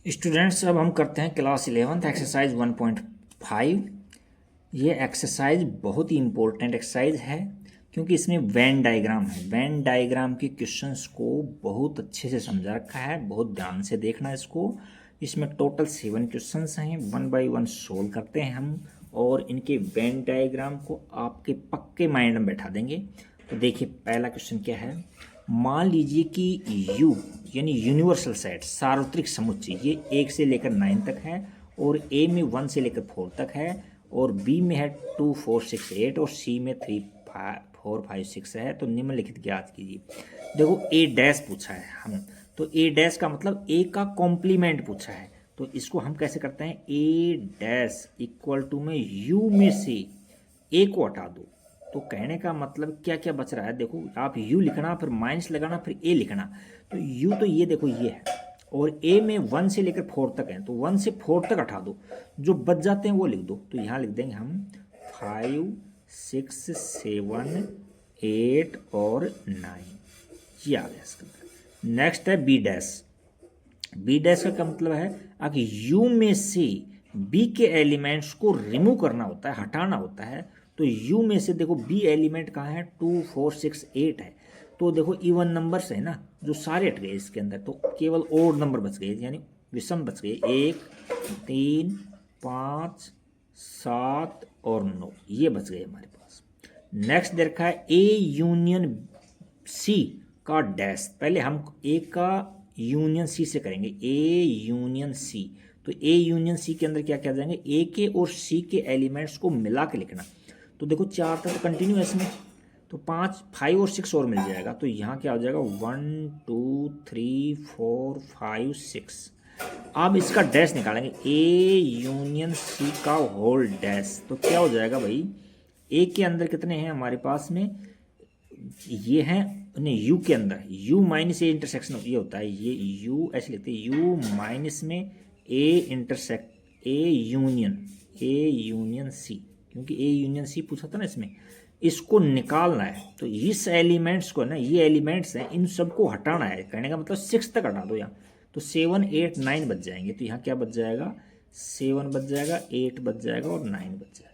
Students, अब हम करते हैं क्लास 11th एक्सरसाइज 1.5। ये एक्सरसाइज बहुत ही इम्पोर्टेंट एक्सरसाइज है क्योंकि इसमें वेन डायग्राम है। वेन डायग्राम के क्वेश्चंस को बहुत अच्छे से समझा रखा है, बहुत ध्यान से देखना है इसको। इसमें टोटल 7 क्वेश्चंस हैं, 1 बाय 1 सोल्व करते हैं हम और इनके वेन डायग्राम को आपके पक्के माइंड में बैठा देंगे। तो देखिए पहला क्वेश्चन क्या है। मान लीजिए कि U यानी यूनिवर्सल सेट, सार्वत्रिक समुच्चय, ये 1 से लेकर 9 तक है और A में 1 से लेकर 4 तक है और B में है 2 4 6 8 और C में 3 4 5 6 है। तो निम्नलिखित ज्ञात कीजिए। देखो A डैश पूछा है हम, तो A डैश का मतलब A का कॉम्प्लीमेंट पूछा है। तो इसको हम कैसे करते हैं, A डैश इक्वल टू में U में से A को हटा दो। तो कहने का मतलब क्या क्या बच रहा है, देखो आप U लिखना, फिर माइनस लगाना, फिर A लिखना। तो U तो ये देखो ये है और A में 1 से लेकर 4 तक है, तो 1 से 4 तक हटा दो, जो बच जाते हैं वो लिख दो। तो यहाँ लिख देंगे हम 5 6 7 8 और 9, ये आ गया इसका। नेक्स्ट है बी डैश। बी डैश का क्या मतलब है, अगर यू में से बी के एलिमेंट्स को रिमूव करना होता है, हटाना होता है। तो यू में से देखो बी एलिमेंट कहाँ है, 2 4 6 8 है। तो देखो इवन नंबर्स है ना, जो सारे हट गए इसके अंदर, तो केवल ओड नंबर बच गए, यानी विषम बच गए। 1 3 5 7 और 9, ये बच गए हमारे पास। नेक्स्ट दे रखा है ए यूनियन सी का डैश। पहले हम ए का यूनियन सी से करेंगे, ए यूनियन सी। तो ए यूनियन सी के अंदर क्या क्या जाएंगे, ए के और सी के एलिमेंट्स को मिला के लिखना। तो देखो 4 तक कंटिन्यू है इसमें, तो 5 5 और 6 और मिल जाएगा। तो यहाँ क्या हो जाएगा 1 2 3 4 5 6। अब इसका डैश निकालेंगे, ए यूनियन सी का होल डैश। तो क्या हो जाएगा भाई, ए के अंदर कितने हैं हमारे पास में, ये हैं, नहीं यू के अंदर यू माइनस ए इंटरसेक्शन ये होता है, ये यू ऐसे लिखते हैं, यू माइनस में A intersect A union C, क्योंकि ए यूनियन सी पूछा था ना इसमें, इसको निकालना है। तो इस एलिमेंट्स को ना, ये एलिमेंट्स हैं, इन सबको हटाना है। कहने का मतलब 6 तक हटा दो यहाँ। तो 7 8 9 बच जाएंगे। तो यहाँ क्या बच जाएगा, 7 बच जाएगा, 8 बच जाएगा और 9 बच जाएगा।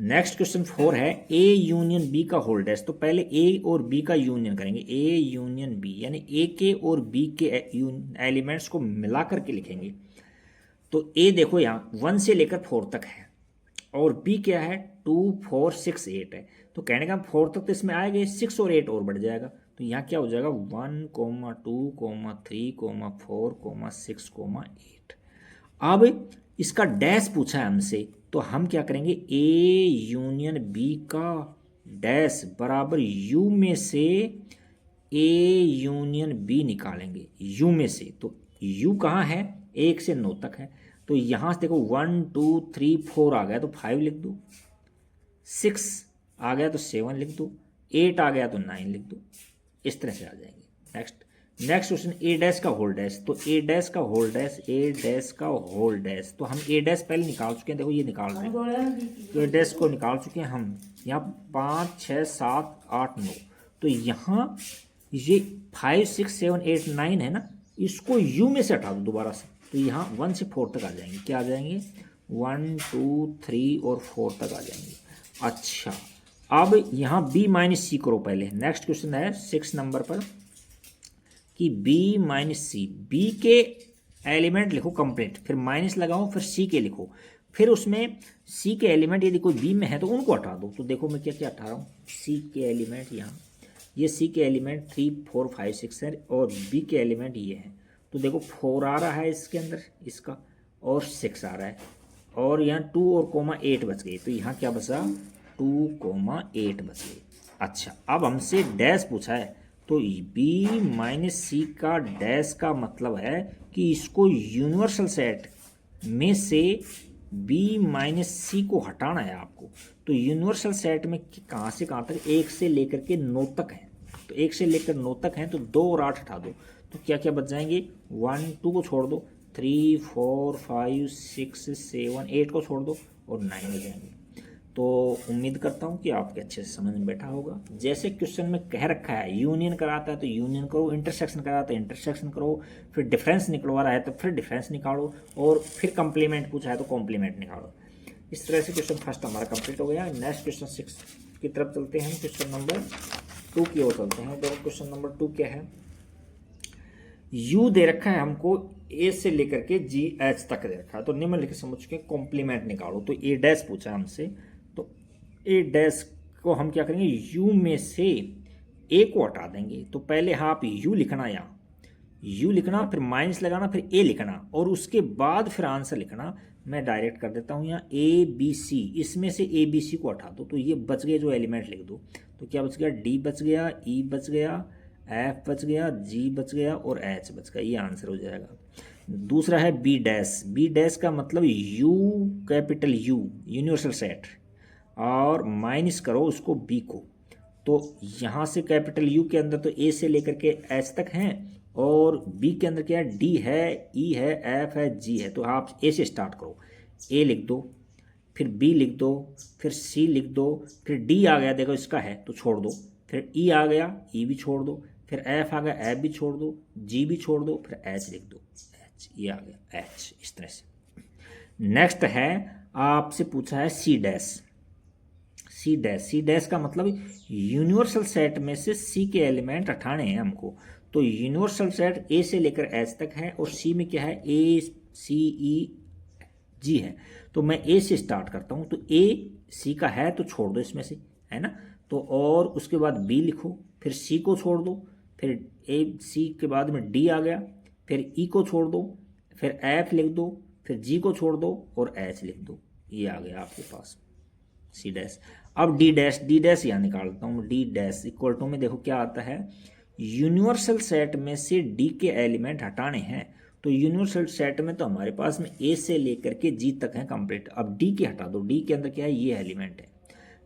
नेक्स्ट क्वेश्चन 4 है ए यूनियन बी का होल डैश। तो पहले ए और बी का यूनियन करेंगे, ए यूनियन बी, यानी ए के और बी के एलिमेंट्स को मिला करके लिखेंगे। तो ए देखो यहाँ 1 से लेकर 4 तक है और बी क्या है 2 4 6 8 है। तो कहने का 4 तक तो इसमें आएगा, 6 और 8 और बढ़ जाएगा। तो यहाँ क्या हो जाएगा 1 2 3 4 6 8। अब इसका डैश पूछा है हमसे, तो हम क्या करेंगे, ए यूनियन बी का डैश बराबर यू में से ए यूनियन बी निकालेंगे, यू में से। तो यू कहाँ है, 1 से 9 तक है। तो यहाँ से देखो 1 2 3 4 आ गया तो 5 लिख दो, 6 आ गया तो 7 लिख दो, 8 आ गया तो 9 लिख दो। इस तरह से आ जाएंगे। नेक्स्ट क्वेश्चन ए डैश का होल डैश। तो ए डैश का होल डैश, ए डैश का होल डैश, तो हम ए डैश पहले निकाल चुके हैं, देखो ये निकाल रहे हैं। तो ए डैश को निकाल चुके हैं हम। यहाँ 5 6 7 8 9। तो यहाँ ये 5 6 7 8 9 है ना, इसको यू में से हटा दो दोबारा से। तो यहाँ 1 से 4 तक आ जाएंगे, क्या आ जाएंगे 1 2 3 और 4 तक आ जाएंगे। अच्छा, अब यहाँ बी माइनस सी करो पहले। नेक्स्ट क्वेश्चन है 6 नंबर पर कि बी माइनस सी, बी के एलिमेंट लिखो कंप्लीट, फिर माइनस लगाओ, फिर सी के लिखो, फिर उसमें सी के एलिमेंट यदि कोई बी में है तो उनको हटा दो। तो देखो मैं क्या क्या हटा रहा हूँ, सी के एलिमेंट यहाँ, ये सी के एलिमेंट 3 4 5 6 है और बी के एलिमेंट ये है। तो देखो 4 आ रहा है इसके अंदर इसका और 6 आ रहा है और यहाँ 2 और कोमा 8 बच गई। तो यहाँ क्या बचा 2 8 बच गई। अच्छा, अब हमसे डैश पूछा है, तो बी माइनस सी का डैश का मतलब है कि इसको यूनिवर्सल सेट में से बी माइनस सी को हटाना है आपको। तो यूनिवर्सल सेट में कहाँ से कहाँ तक, 1 से लेकर के 9 तक है। तो 1 से लेकर 9 तक है, तो 2 और 8 हटा दो। तो क्या क्या बच जाएंगे, 1 2 को छोड़ दो, 3 4 5 6 7 8 को छोड़ दो और 9 हो जाएंगे। तो उम्मीद करता हूँ कि आपके अच्छे से समझ में बैठा होगा। जैसे क्वेश्चन में कह रखा है यूनियन कराता है तो यूनियन करो, इंटरसेक्शन कराता है इंटरसेक्शन करो, फिर डिफरेंस निकलवा रहा है तो फिर डिफरेंस निकालो, और फिर कॉम्प्लीमेंट पूछा है तो कॉम्प्लीमेंट निकालो। इस तरह से क्वेश्चन फर्स्ट हमारा कंप्लीट हो गया। नेक्स्ट क्वेश्चन 6 की तरफ चलते हैं, क्वेश्चन नंबर 2 की ओर चलते हैं। देखो क्वेश्चन नंबर 2 क्या है। यू दे रखा है हमको ए से लेकर के जी एच तक दे रखा है, तो निम्नलिखित समझ के कॉम्प्लीमेंट निकालो। तो ए डैश पूछा है हमसे, तो ए डैश को हम क्या करेंगे, यू में से ए को हटा देंगे। तो पहले आप यू लिखना, यहाँ यू लिखना, फिर माइनस लगाना, फिर ए लिखना, और उसके बाद फिर आंसर लिखना। मैं डायरेक्ट कर देता हूँ यहाँ ए बी सी, इसमें से ए बी सी को हटा दो, तो ये बच गए जो एलिमेंट लिख दो। तो क्या बच गया, डी बच गया, ई बच गया, एफ बच गया, जी बच गया और एच बच गया। ये आंसर हो जाएगा। दूसरा है बी डैश। बी डैश का मतलब you capital you universal set, और माइनस करो उसको बी को। तो यहाँ से कैपिटल यू के अंदर तो ए से लेकर के एच तक हैं, और बी के अंदर क्या है, डी है, ई है, एफ है, जी है। तो आप ए से स्टार्ट करो, ए लिख दो, फिर बी लिख दो, फिर सी लिख दो, फिर डी आ गया, देखो इसका है तो छोड़ दो, फिर ई आ गया, ई भी छोड़ दो, फिर एफ आ गया, एफ भी छोड़ दो, जी भी छोड़ दो, फिर एच लिख दो, एच, ये आ गया एच। इस तरह से नेक्स्ट है, आपसे पूछा है C dash. C dash, C dash का मतलब यूनिवर्सल सेट में से सी के एलिमेंट हटाने हैं हमको। तो यूनिवर्सल सेट ए से लेकर एच तक है, और सी में क्या है, ए सी ई जी है। तो मैं ए से स्टार्ट करता हूँ, तो ए सी का है तो छोड़ दो इसमें से, है ना। तो और उसके बाद बी लिखो, फिर सी को छोड़ दो, फिर ए सी के बाद में डी आ गया, फिर ई को छोड़ दो, फिर एफ लिख दो, फिर जी को छोड़ दो और एच लिख दो। ये आ गया आपके पास सी डैश। अब डी डैश, डी डैश यहाँ निकालता हूँ। डी डैश इक्वल टू में देखो क्या आता है, यूनिवर्सल सेट में से डी के एलिमेंट हटाने हैं। तो यूनिवर्सल सेट में तो हमारे पास में ए से लेकर के जी तक है कंप्लीट। अब डी के हटा दो, डी के अंदर क्या है, ये एलिमेंट है,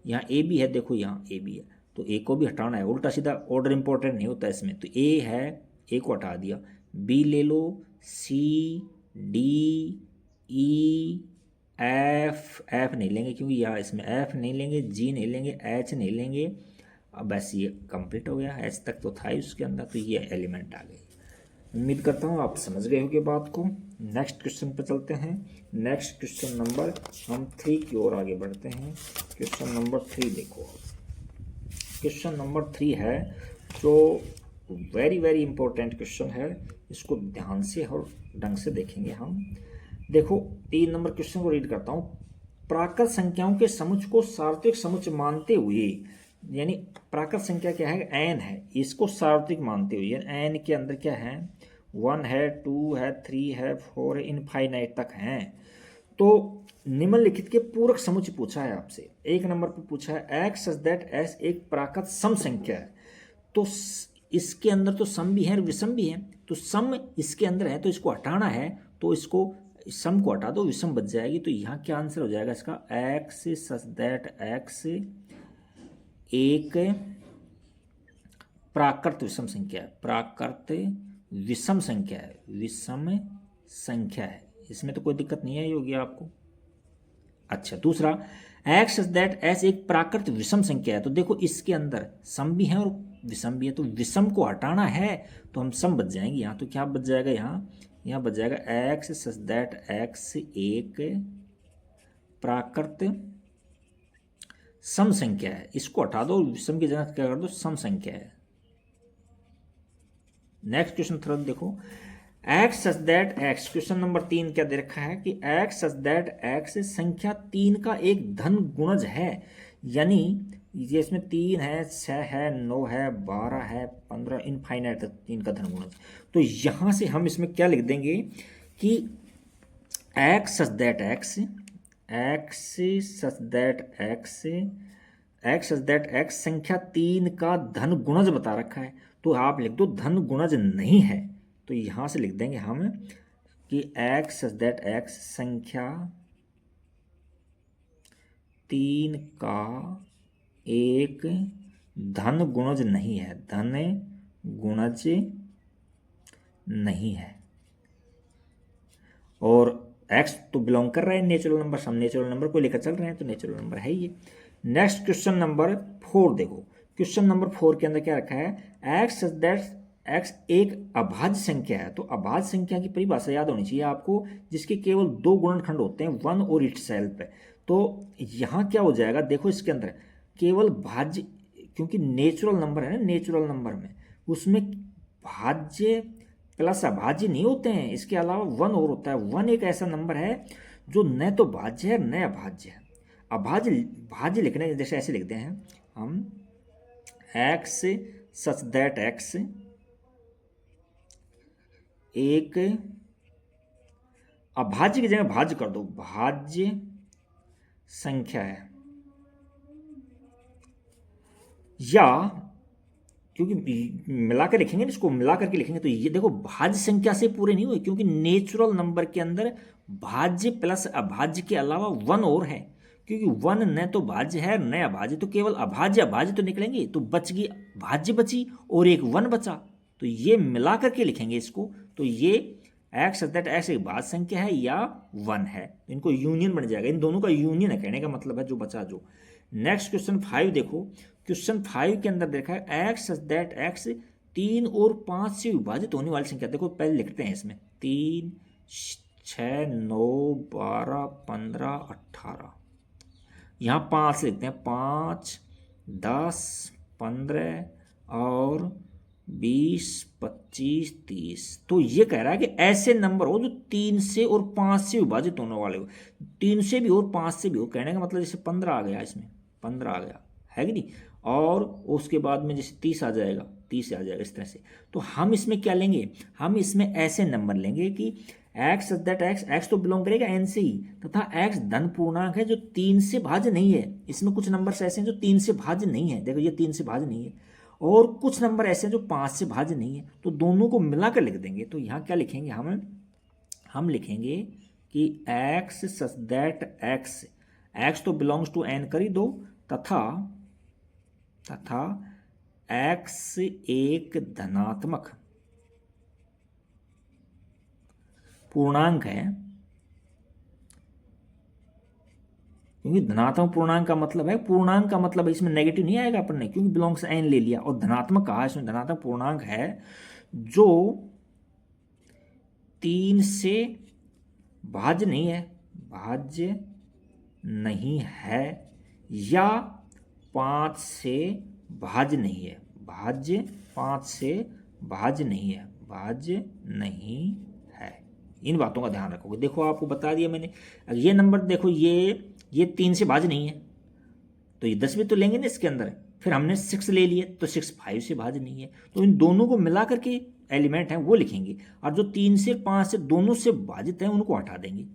यहाँ ए भी है, देखो यहाँ ए भी है, तो ए को भी हटाना है। उल्टा सीधा ऑर्डर इंपॉर्टेंट नहीं होता इसमें। तो ए है, ए को हटा दिया, बी ले लो, C D E F, F नहीं लेंगे क्योंकि यहाँ इसमें एफ नहीं लेंगे, जी नहीं लेंगे, एच नहीं लेंगे। अब बस ये कंप्लीट हो गया, एच तक तो था ही उसके अंदर, तो ये एलिमेंट आ गए। उम्मीद करता हूँ आप समझ गए होंगे बात को। नेक्स्ट क्वेश्चन पर चलते हैं। नेक्स्ट क्वेश्चन नंबर हम 3 की ओर आगे बढ़ते हैं। क्वेश्चन नंबर 3 देखो, क्वेश्चन नंबर 3 है जो वेरी वेरी इंपॉर्टेंट क्वेश्चन है। इसको ध्यान से और ढंग से देखेंगे हम। देखो 3 नंबर क्वेश्चन को रीड करता हूँ। प्राकृत संख्याओं के समुच्चय को सार्वत्रिक समुच्चय मानते हुए, यानी प्राकृत संख्या क्या है, एन है, इसको सार्वत्रिक मानते हुए, एन के अंदर क्या है, 1 है, 2 है, 3 है, 4 है, इनफाइनाइट तक हैं। तो निम्नलिखित के पूरक समुच्चय पूछा है आपसे। 1 नंबर पर पूछा है एक्स सच दैट एस एक प्राकृत सम संख्या है। तो इसके अंदर तो सम भी है और विषम भी है, तो सम इसके अंदर है तो इसको हटाना है, तो इसको सम को हटा दो, विषम बच जाएगी। तो यहाँ क्या आंसर हो जाएगा इसका, एक्स सच दैट एक्स एक प्राकृत विषम संख्या है। प्राकृत विषम संख्या है, विषम संख्या है, इसमें तो कोई दिक्कत नहीं आई होगी आपको। अच्छा, दूसरा एक्स सच दैट एस एक प्राकृत विषम संख्या है। तो देखो इसके अंदर सम भी है और विषम भी है, तो विषम को हटाना है तो हम सम बच जाएंगे यहाँ। तो क्या बच जाएगा यहाँ बच जाएगा एक्स सच दैट एक्स एक प्राकृत सम संख्या है। इसको हटा दो, विषम की जगह क्या कर दो, सम संख्या है। नेक्स्ट क्वेश्चन थर्ड देखो, x such that x, question number 3 क्या दे रखा है कि एक्स सच दैट एक्स संख्या 3 का एक धन गुणज है। यानी ये इसमें 3 है, 6 है, 9 है, 12 है, 15, इनफाइनाइट तक 3 का धन गुणज। तो यहाँ से हम इसमें क्या लिख देंगे कि x such that x, x such that x, x such that x संख्या 3 का धन गुणज बता रखा है। तो आप लिख दो धन गुणज नहीं है। तो यहाँ से लिख देंगे हम कि एक्स सच दैट एक्स संख्या 3 का एक धन गुणज नहीं है, धन गुणज नहीं है। और एक्स तो बिलोंग कर रहा है नेचुरल नंबर, हम नेचुरल नंबर को लेकर चल रहे हैं तो नेचुरल नंबर है ये। नेक्स्ट क्वेश्चन नंबर 4 देखो, क्वेश्चन नंबर 4 के अंदर क्या रखा है, एक्स दैट एक्स एक अभाज्य संख्या है। तो अभाज्य संख्या की परिभाषा याद होनी चाहिए आपको, जिसके केवल दो गुणनखंड होते हैं, वन और इटसेल्फ है। तो यहाँ क्या हो जाएगा, देखो इसके अंदर केवल भाज्य, क्योंकि नेचुरल नंबर है ना, नेचुरल नंबर में उसमें भाज्य प्लस अभाज्य नहीं होते हैं, इसके अलावा वन और होता है। वन एक ऐसा नंबर है जो न तो भाज्य है न अभाज्य है। अभाज्य भाज्य लिखने जैसे ऐसे लिखते हैं हम, एक्स सच दैट एक्स एक अभाज्य की जगह भाज्य कर दो, भाज्य संख्या है, या क्योंकि मिलाकर लिखेंगे ना, इसको मिला करके लिखेंगे तो ये देखो भाज्य संख्या से पूरे नहीं हुए, क्योंकि नेचुरल नंबर के अंदर भाज्य प्लस अभाज्य के अलावा वन और है, क्योंकि वन न तो भाज्य है न अभाज्य, तो केवल अभाज्य अभाज्य तो निकलेंगे, तो बच गई भाज्य बची और एक वन बचा, तो ये मिला करके लिखेंगे इसको। तो ये एक्स दैट एक्स एक भाज्य संख्या है या वन है, इनको यूनियन बन जाएगा, इन दोनों का यूनियन है कहने का मतलब है, जो बचा जो। नेक्स्ट क्वेश्चन 5 देखो, क्वेश्चन 5 के अंदर देखा है एक्स दैट एक्स 3 और 5 से विभाजित होने वाली संख्या। देखो पहले लिखते हैं इसमें 3 6 9 12 15 18, यहाँ 5 लिखते हैं, 5 10 15 और 20 25 30। तो ये कह रहा है कि ऐसे नंबर हो जो 3 से और 5 से विभाजित होने वाले हो, 3 से भी और 5 से भी हो, कहने का मतलब जैसे 15 आ गया, इसमें 15 आ गया है कि नहीं, और उसके बाद में जैसे 30 आ जाएगा, 30 आ जाएगा, इस तरह से। तो हम इसमें क्या लेंगे, हम इसमें ऐसे नंबर लेंगे कि एक्स दैट एक्स, एक्स तो बिलोंग करेगा एन से ही, तथा एक्स धन पूर्णांक है जो 3 से भाज्य नहीं है। इसमें कुछ नंबर ऐसे हैं जो 3 से भाज्य नहीं है, देखो ये 3 से भाज्य नहीं है, और कुछ नंबर ऐसे हैं जो 5 से भाज्य नहीं है, तो दोनों को मिलाकर लिख देंगे। तो यहाँ क्या लिखेंगे हम लिखेंगे कि x such that x, x तो बिलोंग्स टू एन कर ही दो, तथा एक्स एक धनात्मक पूर्णांक है, क्योंकि धनात्मक पूर्णांक का मतलब है, पूर्णांक का मतलब इसमें नेगेटिव नहीं आएगा अपन ने, क्योंकि बिलोंग्स एन ले लिया, और धनात्मक कहा, इसमें धनात्मक पूर्णांक है जो 3 से भाज्य नहीं है, भाज्य नहीं है, या 5 से भाज्य नहीं है, भाज्य 5 से भाज्य नहीं है, भाज्य नहीं है। इन बातों का ध्यान रखोगे। देखो आपको बता दिया मैंने, ये नंबर देखो, ये 3 से भाज्य नहीं है, तो ये 10 भी तो लेंगे ना इसके अंदर, फिर हमने 6 ले लिए तो 6 5 से भाज्य नहीं है, तो इन दोनों को मिला करके एलिमेंट हैं वो लिखेंगे, और जो 3 से 5 से दोनों से भाजित हैं उनको हटा देंगे।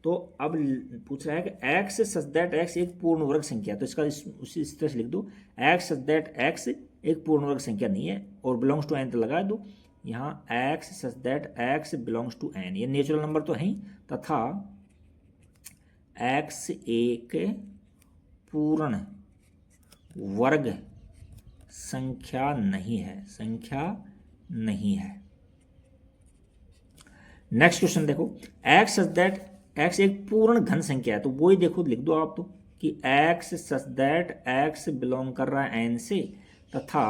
तो अब पूछ रहा है कि एक्स सच दैट एक्स एक पूर्ण वर्ग संख्या, तो इसका इस तरह से लिख दो, एक्स सच दैट एक्स एक पूर्ण वर्ग संख्या नहीं है, और बिलोंग्स टू एन तो लगा दो, यहाँ x such that x belongs to n, ये नेचुरल नंबर तो है ही, तथा एक्स एक पूर्ण वर्ग संख्या नहीं है, संख्या नहीं है। नेक्स्ट क्वेश्चन देखो, एक्स सच दैट एक्स एक पूर्ण घन संख्या है, तो वो ही देखो लिख दो आप, तो कि x such that x belong कर रहा है एन से, तथा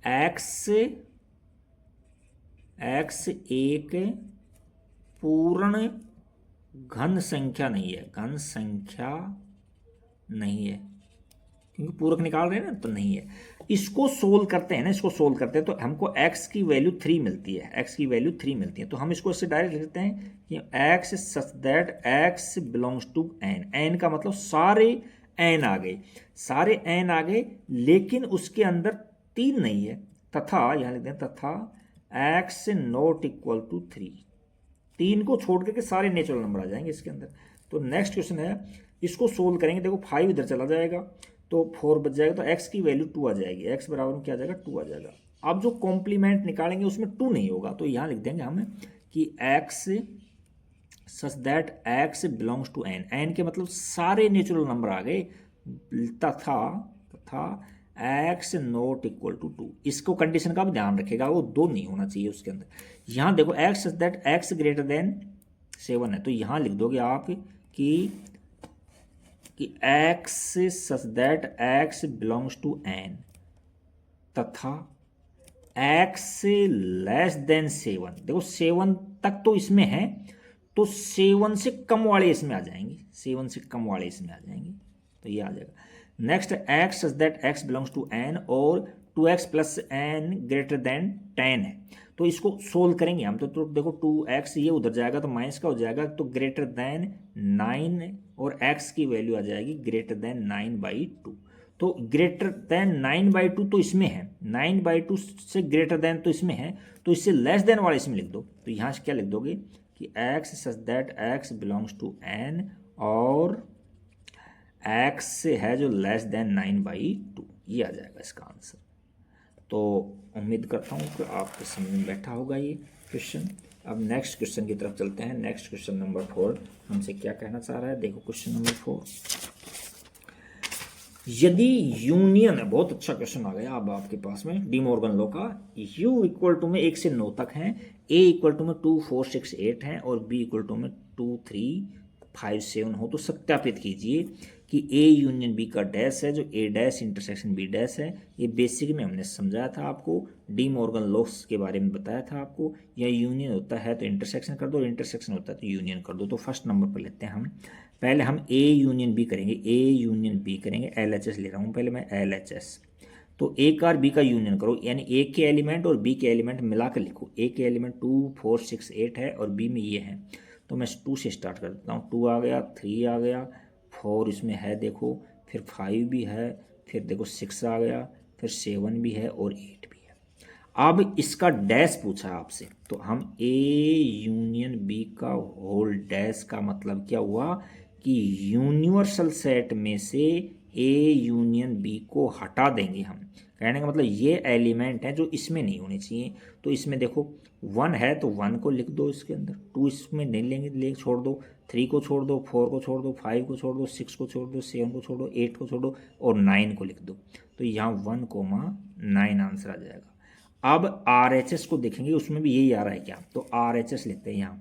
एक्स एक पूर्ण घन संख्या नहीं है, घन संख्या नहीं है, क्योंकि पूरक निकाल रहे हैं ना, तो नहीं है। इसको सोल्व करते हैं ना, इसको सोल्व करते हैं तो हमको x की वैल्यू 3 मिलती है, x की वैल्यू 3 मिलती है, तो हम इसको इससे डायरेक्ट लिख देते हैं कि x such that x belongs to n, n का मतलब सारे n आ गए, सारे n आ गए, लेकिन उसके अंदर 3 नहीं है, तथा यहाँ लिखते हैं तथा x नॉट इक्वल टू 3, 3 को छोड़ करके सारे नेचुरल नंबर आ जाएंगे इसके अंदर। तो नेक्स्ट क्वेश्चन है, इसको सोल्व करेंगे, देखो 5 इधर चला जाएगा तो 4 बच जाएगा, तो x की वैल्यू 2 आ जाएगी, x बराबर में क्या आ जाएगा 2 आ जाएगा। अब जो कॉम्प्लीमेंट निकालेंगे उसमें 2 नहीं होगा, तो यहाँ लिख देंगे हम कि x such that x belongs to n, n के मतलब सारे नेचुरल नंबर आ गए, तथा x नॉट इक्वल टू 2, इसको कंडीशन का भी ध्यान रखेगा, वो 2 नहीं होना चाहिए उसके अंदर। यहाँ देखो x such that x greater than 7 है, तो यहाँ लिख दोगे आप कि x such that x belongs to n तथा x लेस देन 7। देखो 7 तक तो इसमें है, तो 7 से कम वाले इसमें आ जाएंगे, 7 से कम वाले इसमें आ जाएंगे, तो ये आ जाएगा। Next x such that x belongs to n और 2x plus n greater than 10 है, तो इसको सोल्व करेंगे हम। तो देखो 2x ये उधर जाएगा तो माइनस का हो जाएगा, तो ग्रेटर देन 9 और x की वैल्यू आ जाएगी ग्रेटर देन 9/2। तो ग्रेटर देन 9/2 तो इसमें है, 9/2 से ग्रेटर देन तो इसमें है, तो इससे लेस देन वाला इसमें लिख दो। तो यहाँ से क्या लिख दोगे कि x such that x belongs to n और x है जो लेस देन 9/2, ये आ जाएगा इसका आंसर। तो उम्मीद करता हूँ कि आपके समझ में बैठा होगा ये क्वेश्चन। अब नेक्स्ट क्वेश्चन की तरफ चलते हैं। नेक्स्ट क्वेश्चन नंबर 4 हमसे क्या कहना चाह रहा है, देखो क्वेश्चन नंबर 4। यदि यूनियन है, बहुत अच्छा क्वेश्चन आ गया अब आपके पास में डी मॉर्गन लॉ का। u इक्वल टू में 1 से 9 तक है, a इक्वल टू में 2 4 6 8 है और b इक्वल टू में 2 3 5 7 हो, तो सत्यापित कीजिए कि a यूनियन b का डैश है जो a dash intersection b dash है। ये बेसिक में हमने समझाया था आपको, डी मॉर्गन लॉस के बारे में बताया था आपको। या यूनियन होता है तो इंटरसेक्शन कर दो, इंटरसेक्शन होता है तो यूनियन कर दो। तो फर्स्ट नंबर पर लेते हैं हम, पहले हम a यूनियन b करेंगे, a यूनियन b करेंगे, LHS ले रहा हूँ पहले मैं LHS। तो a का और b का यूनियन करो, यानी a के एलिमेंट और b के एलिमेंट मिलाकर लिखो। a के एलिमेंट 2 4 6 8 है और b में ये है, तो मैं 2 से स्टार्ट कर देता हूँ। 2 आ गया, 3 आ गया, 4 इसमें है देखो, फिर 5 भी है, फिर देखो 6 आ गया, फिर 7 भी है और 8 भी है। अब इसका डैश पूछा आपसे, तो हम a यूनियन b का होल डैश का मतलब क्या हुआ कि यूनिवर्सल सेट में से a यूनियन b को हटा देंगे हम। कहने का मतलब ये एलिमेंट है जो इसमें नहीं होने चाहिए। तो इसमें देखो 1 है तो 1 को लिख दो इसके अंदर, 2 इसमें नहीं लेंगे, ले छोड़ दो, 3 को छोड़ दो, 4 को छोड़ दो, 5 को छोड़ दो, 6 को छोड़ दो, 7 को छोड़ दो, 8 को छोड़ दो और 9 को लिख दो। तो यहाँ 1,9 आंसर आ जाएगा। अब RHS को देखेंगे, उसमें भी यही आ रहा है क्या, तो RHS लेते हैं। यहाँ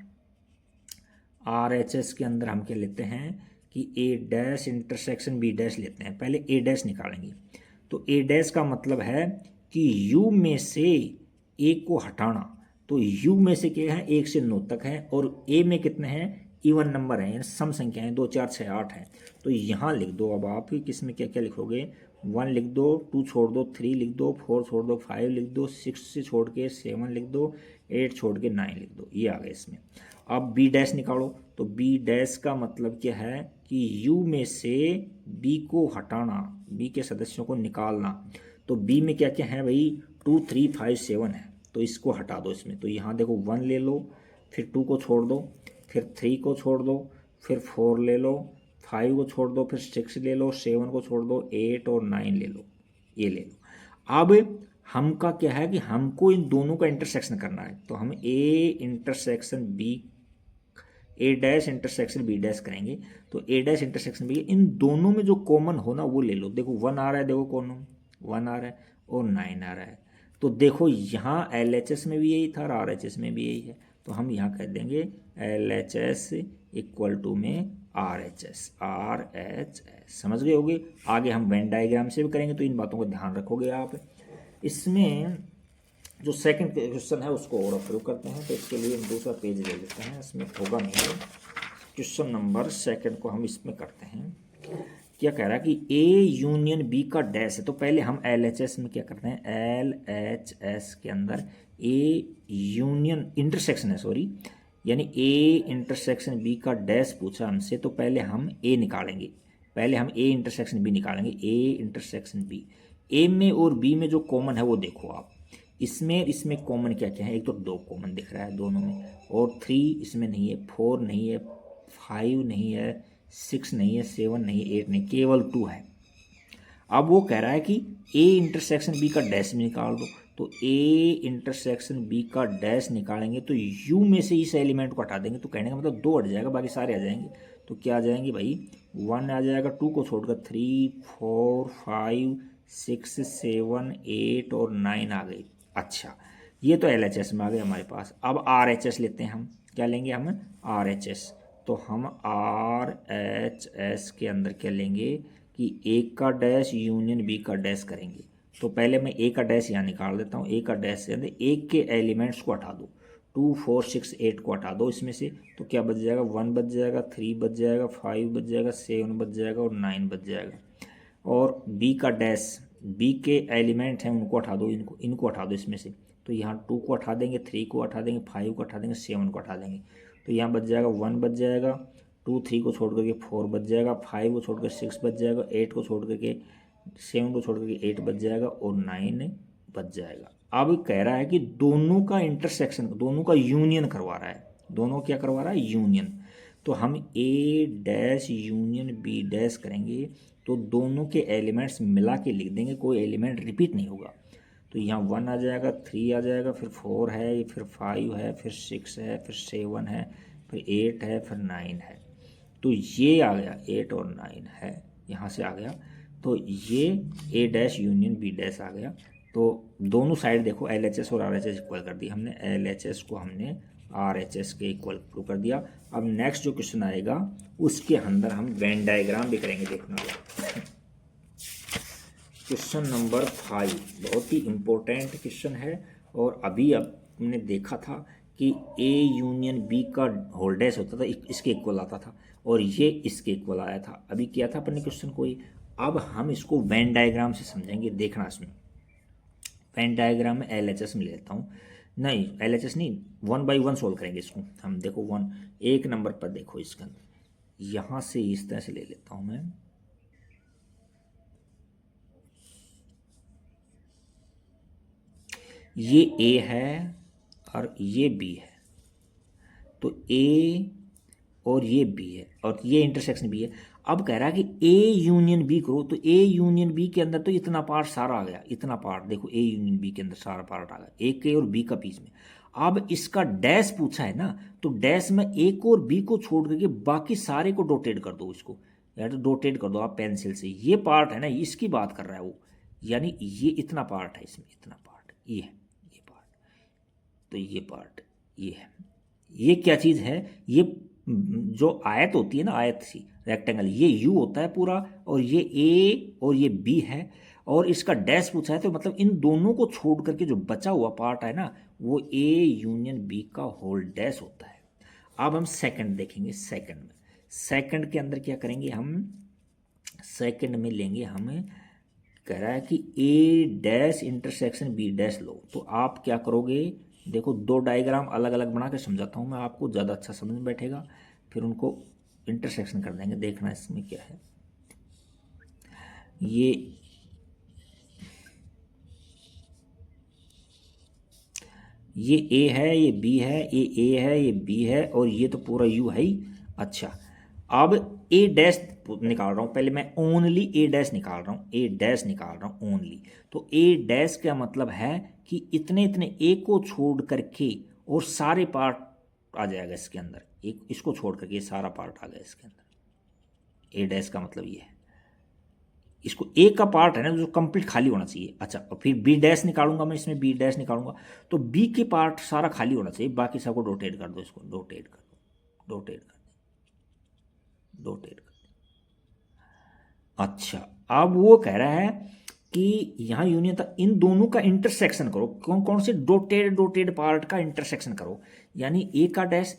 RHS के अंदर हम क्या लेते हैं कि a dash intersection b dash लेते हैं। पहले a डैश निकालेंगे, तो a डैश का मतलब है कि u में से a को हटाना। तो u में से क्या है, 1 से 9 तक है और a में कितने हैं, इवन नंबर है, सम संख्या है, 2 4 6 8 है। तो यहाँ लिख दो। अब आप किस में क्या क्या लिखोगे, 1 लिख दो, 2 छोड़ दो, 3 लिख दो, 4 छोड़ दो, 5 लिख दो, 6 से छोड़ के 7 लिख दो, 8 छोड़ के 9 लिख दो, ये आ गया इसमें। अब b डैश निकालो, तो b डैश का मतलब क्या है कि u में से b को हटाना, b के सदस्यों को निकालना। तो b में क्या क्या है भाई, 2 3 5 7 है, तो इसको हटा दो इसमें। तो यहाँ देखो 1 ले लो, फिर 2 को छोड़ दो, फिर 3 को छोड़ दो, फिर 4 ले लो, 5 को छोड़ दो, फिर 6 ले लो, 7 को छोड़ दो, 8 और 9 ले लो, ये ले लो। अब हमका क्या है कि हमको इन दोनों का इंटरसेक्शन करना है, तो हम a intersection b, a dash intersection b dash करेंगे। तो a डैश इंटरसेक्शन b, इन दोनों में जो कॉमन होना वो ले लो। देखो 1 आ रहा है, देखो कॉमन 1 आ रहा है और 9 आ रहा है। तो देखो यहाँ LHS में भी यही था और RHS में भी यही है, तो हम यहाँ कह देंगे LHS इक्वल टू में RHS। समझ गए होगे। आगे हम वेन डायग्राम से भी करेंगे, तो इन बातों का ध्यान रखोगे आप। इसमें जो सेकंड क्वेश्चन है उसको और अप्रूव करते हैं, तो इसके लिए हम दूसरा पेज ले लेते हैं, इसमें होगा नहीं। क्वेश्चन नंबर सेकंड को हम इसमें करते हैं। क्या कह रहा है कि a यूनियन b का डैश है, तो पहले हम LHS में क्या करते हैं, LHS के अंदर a यूनियन इंटरसेक्शन है, सॉरी, यानी a इंटरसेक्शन b का डैश पूछा हमसे, तो पहले हम a निकालेंगे, पहले हम a इंटरसेक्शन b निकालेंगे। a इंटरसेक्शन b, a में और b में जो कॉमन है वो देखो आप, इसमें कॉमन क्या क्या है, एक तो 2 कॉमन दिख रहा है दोनों में, और 3 इसमें नहीं है, 4 नहीं है, 5 नहीं है, 6 नहीं है, 7 नहीं है, 8 नहीं, केवल 2 है। अब वो कह रहा है कि a इंटरसेक्शन b का डैश में निकाल दो, तो a इंटरसेक्शन b का डैश निकालेंगे तो u में से इस एलिमेंट को हटा देंगे, तो कहने का मतलब 2 हट जाएगा, बाकी सारे आ जाएंगे। तो क्या आ जाएंगे भाई, 1 आ जाएगा, 2 को छोड़कर 3 4 5 6 7 8 और 9 आ गई। अच्छा, ये तो LHS में आ गए हमारे पास। अब RHS लेते हैं हम, क्या लेंगे हम, RHS। तो हम RHS के अंदर क्या लेंगे कि A का डैश यूनियन B का डैश करेंगे। तो पहले मैं A का डैश यहाँ निकाल देता हूँ। A का डैश से अंदर एक के एलिमेंट्स को हटा दो, 2 4 6 8 को हटा दो इसमें से, तो क्या बच जाएगा, 1 बच जाएगा, 3 बच जाएगा, 5 बच जाएगा, 7 बच जाएगा और 9 बच जाएगा। और B का डैश, B के एलिमेंट हैं उनको हटा दो, इनको हटा दो इसमें से। तो यहाँ 2 को हटा देंगे, 3 को हटा देंगे, 5 को हटा देंगे, 7 को हटा देंगे। तो यहाँ बच जाएगा 1 बच जाएगा, 2 3 को छोड़ करके 4 बच जाएगा, 5 को छोड़ कर 6 बच जाएगा, 8 को छोड़ करके 7 को छोड़ करके 8 बच जाएगा और 9 बच जाएगा। अब कह रहा है कि दोनों का इंटरसेक्शन, दोनों का यूनियन करवा रहा है। दोनों क्या करवा रहा है, यूनियन। तो हम A dash union B dash करेंगे तो दोनों के एलिमेंट्स मिला के लिख देंगे, कोई एलिमेंट रिपीट नहीं होगा। तो यहाँ 1 आ जाएगा, 3 आ जाएगा, फिर 4 है, फिर 5 है, फिर 6 है, फिर 7 है, फिर 8 है, फिर 9 है। तो ये आ गया 8 और 9 है, यहाँ से आ गया। तो ये A dash union B dash आ गया। तो दोनों साइड देखो LHS और RHS इक्वल कर दी हमने, LHS को हमने RHS के इक्वल प्रूव कर दिया। अब नेक्स्ट जो क्वेश्चन आएगा उसके अंदर हम वेन डायग्राम भी करेंगे, देखना। क्वेश्चन नंबर 5 बहुत ही इम्पोर्टेंट क्वेश्चन है। और अभी हमने देखा था कि A यूनियन B का होल डैश होता था, इसके इक्वल आता था, और ये इसके इक्वल आया था। अभी किया था अपने क्वेश्चन को ही। अब हम इसको वेन डायग्राम से समझेंगे, देखना। इसमें वेन डायग्राम में LHS में लेता हूँ, नहीं LHS नहीं, 1 बाई 1 सोल्व करेंगे इसको हम। देखो 1 नंबर पर देखो, इसके अंदर यहाँ से इस तरह से ले लेता हूँ मैं। ये A है और ये B है, तो A और ये B है और ये इंटरसेक्शन B है। अब कह रहा है कि A यूनियन B करो, तो A यूनियन B के अंदर तो इतना पार्ट सारा आ गया, इतना पार्ट देखो A यूनियन B के अंदर सारा पार्ट आ गया, A के और B का बीच में। अब इसका डैश पूछा है ना, तो डैश में A को और B को छोड़ करके बाकी सारे को डोटेड कर दो इसको, या तो डोटेड कर दो आप पेंसिल से। ये पार्ट है ना, इसकी बात कर रहा है वो, यानी ये इतना पार्ट है, इसमें इतना पार्ट ये है, ये पार्ट, तो ये पार्ट ये है। ये क्या चीज़ है, ये जो आयत होती है ना, आयत सी रेक्टेंगल, ये यू होता है पूरा, और ये A और ये B है, और इसका डैश पूछा है, तो मतलब इन दोनों को छोड़ करके जो बचा हुआ पार्ट है ना, वो A यूनियन B का होल डैश होता है। अब हम सेकंड देखेंगे। सेकंड में, सेकंड के अंदर क्या करेंगे हम, सेकंड में लेंगे, हमें कह रहा है कि A dash intersection B dash लो। तो आप क्या करोगे, देखो 2 डायग्राम अलग अलग बना के समझाता हूँ मैं आपको, ज़्यादा अच्छा समझ में बैठेगा। फिर उनको इंटरसेक्शन कर देंगे, देखना इसमें क्या है। ये A है, ये B है, ये A है, ये B है, और ये तो पूरा U है ही। अच्छा, अब A डैश निकाल रहा हूँ, पहले मैं ओनली A डैश निकाल रहा हूँ, A डैश निकाल रहा हूँ ओनली। तो A डैश का मतलब है कि इतने इतने A को छोड़ करके और सारे पार्ट आ जाएगा इसके अंदर, एक इसको छोड़ करके सारा पार्ट आ गया इसके अंदर। A डैश का मतलब ये है, इसको A का पार्ट है ना जो कंप्लीट खाली होना चाहिए। अच्छा, और फिर B डैश निकालूंगा मैं, इसमें B डैश निकालूंगा, तो B के पार्ट सारा खाली होना चाहिए, बाकी सबको डोटेड कर दो, इसको डोटेड कर दो, डोटेड कर दो, डोटेड कर दो। अच्छा, अब वो कह रहा है कि यहाँ यूनियन था, इन दोनों का इंटरसेक्शन करो। कौन कौन से डोटेड डोटेड पार्ट का इंटरसेक्शन करो, यानी A का डैश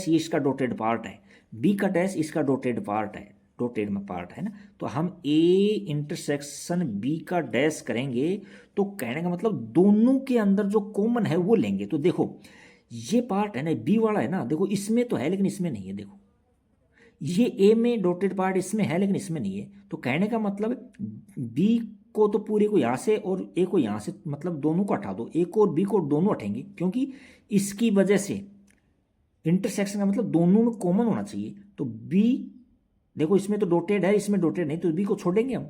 ये इसका डोटेड पार्ट है, B का डैश इसका डोटेड पार्ट है, डोटेड में पार्ट है ना। तो हम A इंटरसेक्शन B का डैश करेंगे, तो कहने का मतलब दोनों के अंदर जो कॉमन है वो लेंगे। तो देखो ये पार्ट है ना, B वाला है ना, देखो इसमें तो है लेकिन इसमें नहीं है। देखो ये A में डॉटेड पार्ट इसमें है लेकिन इसमें नहीं है, तो कहने का मतलब B को तो पूरे को यहाँ से और A को यहाँ से, मतलब दोनों को हटा दो, A को और B को दोनों हटेंगे, क्योंकि इसकी वजह से इंटरसेक्शन का मतलब दोनों में कॉमन होना चाहिए। तो B देखो इसमें तो डॉटेड है, इसमें डॉटेड नहीं, तो B को छोड़ेंगे हम।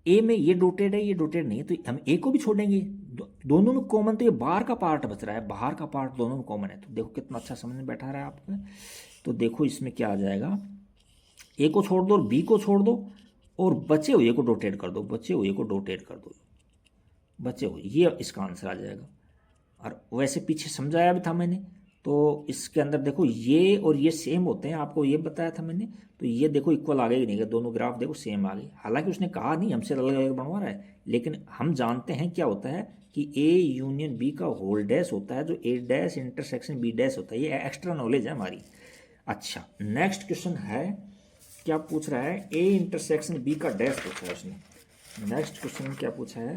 A में ये डॉटेड है, ये डॉटेड नहीं है, तो हम A को भी छोड़ेंगे। दोनों में कॉमन, तो ये बाहर का पार्ट बच रहा है, बाहर का पार्ट दोनों में कॉमन है। तो देखो कितना अच्छा समझ में बैठा रहा है आपको। तो देखो इसमें क्या आ जाएगा, A को छोड़ दो और B को छोड़ दो, और बचे हुए को डोटेड कर दो, बचे हुए को डोटेड कर दो, बचे हुए, ये इसका आंसर आ जाएगा। और वैसे पीछे समझाया भी था मैंने, तो इसके अंदर देखो ये और ये सेम होते हैं, आपको ये बताया था मैंने। तो ये देखो इक्वल आ गए कि नहीं, दोनों ग्राफ देखो सेम आ गए। हालांकि उसने कहा नहीं हमसे अलग अलग बनवा रहा है, लेकिन हम जानते हैं क्या होता है कि ए यूनियन बी का होल डैश होता है जो ए डैश इंटरसेक्शन बी डैश होता है। ये एक्स्ट्रा नॉलेज है हमारी। अच्छा, नेक्स्ट क्वेश्चन है, क्या पूछ रहा है, ए इंटरसेक्शन बी का डैश पूछा है उसने। नेक्स्ट क्वेश्चन क्या पूछा है,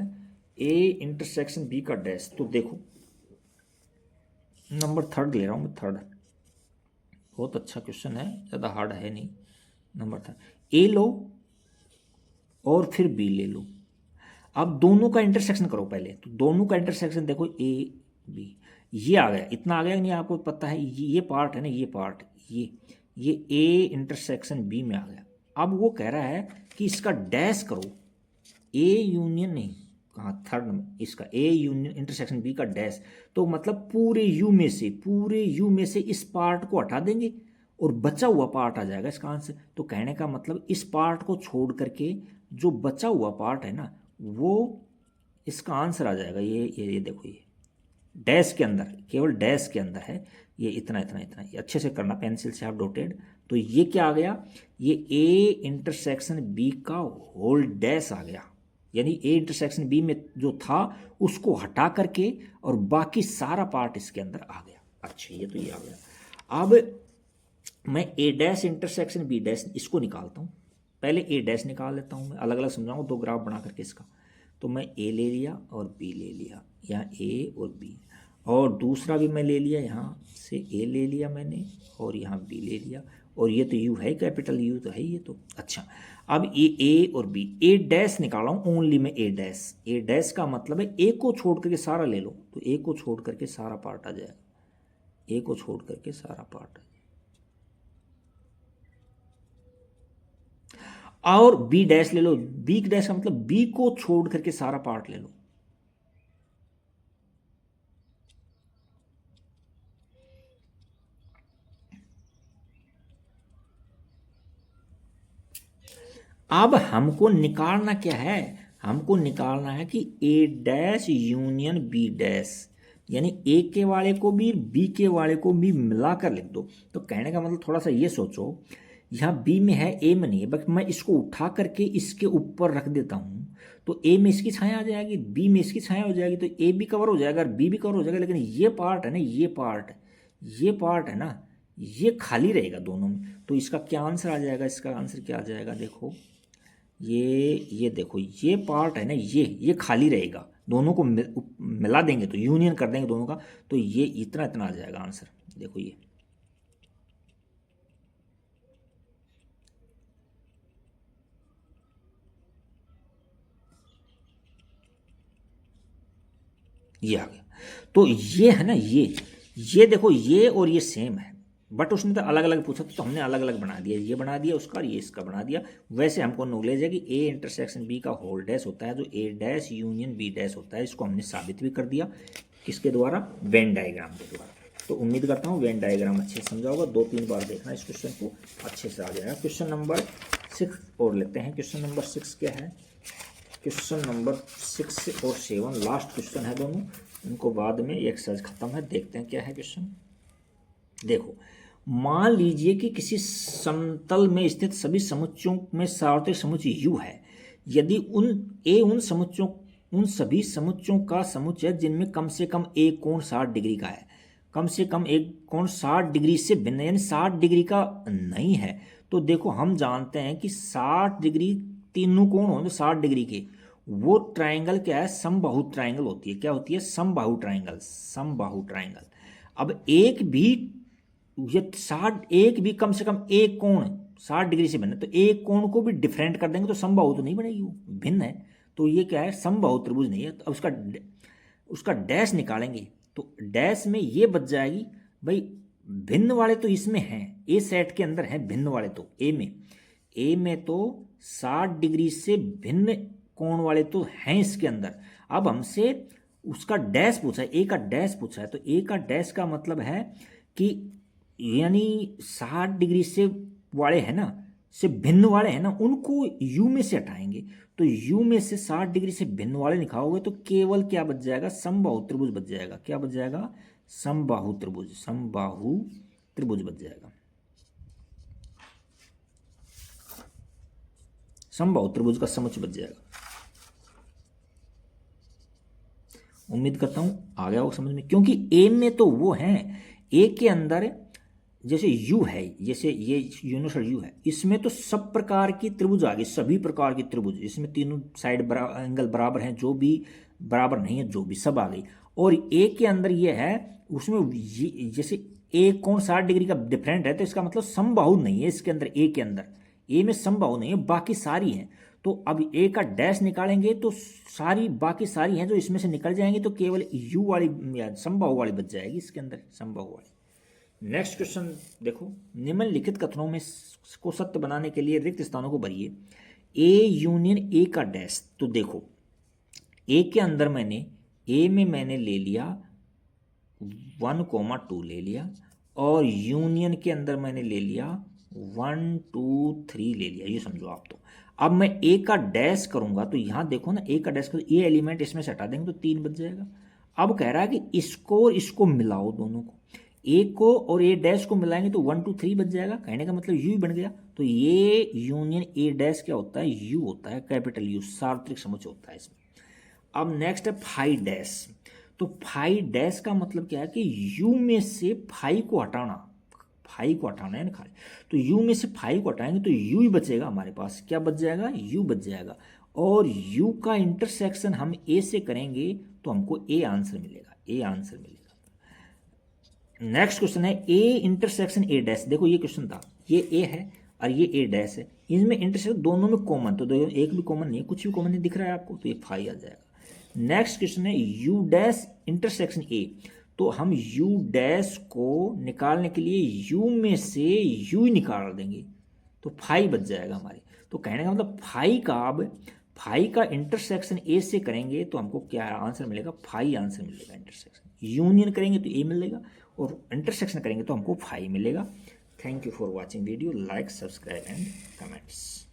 ए इंटरसेक्शन बी का डैश। तो देखो नंबर 3 ले रहा हूँ मैं, 3, बहुत अच्छा क्वेश्चन है, ज़्यादा हार्ड है नहीं। नंबर 3, ए लो और फिर बी ले लो। अब दोनों का इंटरसेक्शन करो पहले। तो दोनों का इंटरसेक्शन देखो, ए बी, ये आ गया, इतना आ गया कि नहीं, आपको पता है ये पार्ट है ना, ये पार्ट, ये ए इंटरसेक्शन बी में आ गया। अब वो कह रहा है कि इसका डैश करो, ए यूनियन नहीं, कहाँ, 3 में इसका ए यूनियन इंटरसेक्शन बी का डैश। तो मतलब पूरे यू में से इस पार्ट को हटा देंगे और बचा हुआ पार्ट आ जाएगा इसका आंसर। तो कहने का मतलब इस पार्ट को छोड़ करके जो बचा हुआ पार्ट है ना, वो इसका आंसर आ जाएगा। ये देखो, ये डैश के अंदर, केवल डैश के अंदर है ये, इतना इतना इतना, ये अच्छे से करना पेंसिल से आप डॉटेड। तो ये क्या आ गया, ये ए इंटरसेक्शन बी का होल डैश आ गया। यानी ए इंटरसेक्शन बी में जो था उसको हटा करके और बाकी सारा पार्ट इसके अंदर आ गया। अच्छा, ये तो ये आ गया। अब मैं ए डैश इंटरसेक्शन बी डैश इसको निकालता हूँ। पहले ए डैश निकाल लेता हूँ मैं, अलग अलग समझाऊँ, 2 ग्राफ बना करके इसका। तो मैं ए ले लिया और बी ले लिया, यहाँ ए और बी, और दूसरा भी मैं ले लिया, यहाँ से ए ले लिया मैंने और यहाँ बी ले लिया। और ये तो यू है, कैपिटल यू तो है ये तो। अच्छा, अब ये ए और बी, ए डैश निकाला हूँ ओनली मैं, ए डैश। ए डैश का मतलब है ए को छोड़ करके सारा ले लो, तो ए को छोड़ करके सारा पार्ट आ जाएगा, ए को छोड़ करके सारा पार्ट। और बी डैश ले लो, बी डैश का मतलब बी को छोड़ करके सारा पार्ट ले लो। अब हमको निकालना क्या है, हमको निकालना है कि ए डैश यूनियन बी डैश, यानी ए के वाले को भी बी के वाले को भी मिलाकर लिख दो। तो कहने का मतलब थोड़ा सा ये सोचो, यहाँ बी में है, ए में नहीं है, बस मैं इसको उठा करके इसके ऊपर रख देता हूँ तो ए में इसकी छाया आ जाएगी, बी में इसकी छाया हो जाएगी, तो ए भी कवर हो जाएगा और बी भी कवर हो जाएगा। लेकिन ये पार्ट है ना, ये पार्ट है ना, ये खाली रहेगा दोनों में। तो इसका क्या आंसर आ जाएगा, इसका आंसर क्या आ जाएगा, देखो ये देखो, ये पार्ट है ना, ये खाली रहेगा, दोनों को मिला देंगे तो यूनियन कर देंगे दोनों का, तो ये इतना इतना आ जाएगा आंसर। देखो ये आ गया। तो ये है ना, ये देखो, ये और ये सेम है, बट उसने तो अलग अलग पूछा तो हमने अलग अलग बना दिया, ये बना दिया उसका और ये इसका बना दिया। वैसे हमको नॉलेज है कि ए इंटरसेक्शन बी का होल डैश होता है जो ए डैश यूनियन बी डैश होता है। इसको हमने साबित भी कर दिया, किसके द्वारा, वेन डायग्राम के द्वारा। तो उम्मीद करता हूँ वेन डायग्राम अच्छे से समझा होगा, 2-3 बार देखना इस क्वेश्चन को, अच्छे से आ जाएगा। क्वेश्चन नंबर 6 और लेते हैं। क्वेश्चन नंबर 6 क्या है, क्वेश्चन नंबर 6 और 7 लास्ट क्वेश्चन है दोनों, इनको बाद में ये एक्सरसाइज खत्म है। देखते हैं क्या है क्वेश्चन। देखो, मान लीजिए कि किसी समतल में स्थित सभी समुच्चयों में सार्वत्रिक समुच्चय U है। यदि उन सभी समुच्चयों का समुच्चय है जिनमें कम से कम एक कोण 60 डिग्री का है, कम से कम एक कोण 60 डिग्री से भिन्न, यानी 60 डिग्री का नहीं है। तो देखो, हम जानते हैं कि 60 डिग्री, तीनों कोण होंगे 60 डिग्री के, वो ट्राइंगल क्या है, समबाहु ट्राइंगल होती है। क्या होती है, समबाहु ट्राइंगल। अब एक भी कम से कम एक कोण 60 डिग्री से भिन्न है, तो एक कोण को भी डिफरेंट कर देंगे तो समबाहु तो नहीं बनेगी, वो भिन्न है। तो ये क्या है, समबाहु त्रिभुज नहीं है। तो अब उसका डैश निकालेंगे, तो डैश में ये बच जाएगी भाई, भिन्न वाले तो इसमें हैं, ए सेट के अंदर है भिन्न वाले, तो ए में तो 60 डिग्री से भिन्न कोण वाले तो हैं इसके अंदर। अब हमसे उसका डैश पूछा है, ए का डैश पूछा है, तो ए का डैश का मतलब है कि यानी 60 डिग्री से वाले हैं ना, से भिन्न वाले हैं ना, उनको यू में से हटाएंगे। तो यू में से 60 डिग्री से भिन्न वाले निकालोगे तो केवल क्या बच जाएगा, समबाहु त्रिभुज बच जाएगा। क्या बच जाएगा, समबाहु त्रिभुज, समबाहु त्रिभुज बच जाएगा। समबाहु त्रिभुज का समुच्चय बच जाएगा। उम्मीद करता हूं आ गया होगा समझ में, क्योंकि ए में तो वो है, ए के अंदर जैसे यू है, जैसे ये यूनिवर्सल यू है, इसमें तो सब प्रकार की त्रिभुज आ गई, सभी प्रकार की त्रिभुज, इसमें तीनों साइड एंगल बराबर हैं, जो भी बराबर नहीं है जो भी सब आ गई। और ए के अंदर ये है, उसमें जैसे ए कोण 60 डिग्री का डिफरेंट है, तो इसका मतलब समबाहु नहीं है इसके अंदर, ए के अंदर, ए में समबाहु नहीं है, बाकी सारी हैं। तो अब ए का डैश निकालेंगे तो सारी बाकी सारी हैं जो इसमें से निकल जाएंगी, तो केवल यू वाली या समबाहु वाली बच जाएगी इसके अंदर, समबाहु वाली। नेक्स्ट क्वेश्चन देखो, निम्नलिखित कथनों में को सत्य बनाने के लिए रिक्त स्थानों को भरिए। ए यूनियन ए का डैश, तो देखो ए के अंदर ए में मैंने ले लिया 1,2 ले लिया, और यूनियन के अंदर मैंने ले लिया 1 2 3 ले लिया, ये समझो आप। तो अब मैं ए का डैश करूंगा, तो यहां देखो ना, ए का डैश करो, ये एलिमेंट इसमें से हटा देंगे तो 3 बच जाएगा। अब कह रहा है कि इसको और इसको मिलाओ, दोनों को, ए को और ए डैश को मिलाएंगे तो 1 2 3 बच जाएगा, कहने का मतलब यू ही बन गया। तो ये यूनियन ए डैश क्या होता है, यू होता है, कैपिटल यू, सार्वत्रिक समुच्चय होता है इसमें। अब नेक्स्ट है फाई डैश। तो फाई डैश का मतलब क्या है कि यू में से फाई को हटाना, फाई को हटाना है ना खाली, तो यू में से फाई को हटाएंगे तो यू ही बचेगा हमारे पास, क्या बच जाएगा, यू बच जाएगा। और यू का इंटरसेक्शन हम ए से करेंगे तो हमको ए आंसर मिलेगा, ए आंसर मिलेगा। नेक्स्ट क्वेश्चन है ए इंटरसेक्शन ए डैश। देखो ये क्वेश्चन था, ये ए है और ये ए डैश है, इनमें इंटरसेक्शन दोनों में कॉमन, तो एक भी कॉमन नहीं है, कुछ भी कॉमन नहीं दिख रहा है आपको, तो ये फाई आ जाएगा। नेक्स्ट क्वेश्चन है यू डैश इंटरसेक्शन ए। तो हम यू डैश को निकालने के लिए यू में से यू ही निकाल देंगे तो फाई बच जाएगा हमारे। तो कहने का मतलब फाई का, अब फाई का इंटरसेक्शन ए से करेंगे तो हमको क्या आंसर मिलेगा, फाई आंसर मिलेगा इंटरसेक्शन। यूनियन करेंगे तो ए मिलेगा और इंटरसेक्शन करेंगे तो हमको फाई मिलेगा। Thank you for watching video, like subscribe and comments.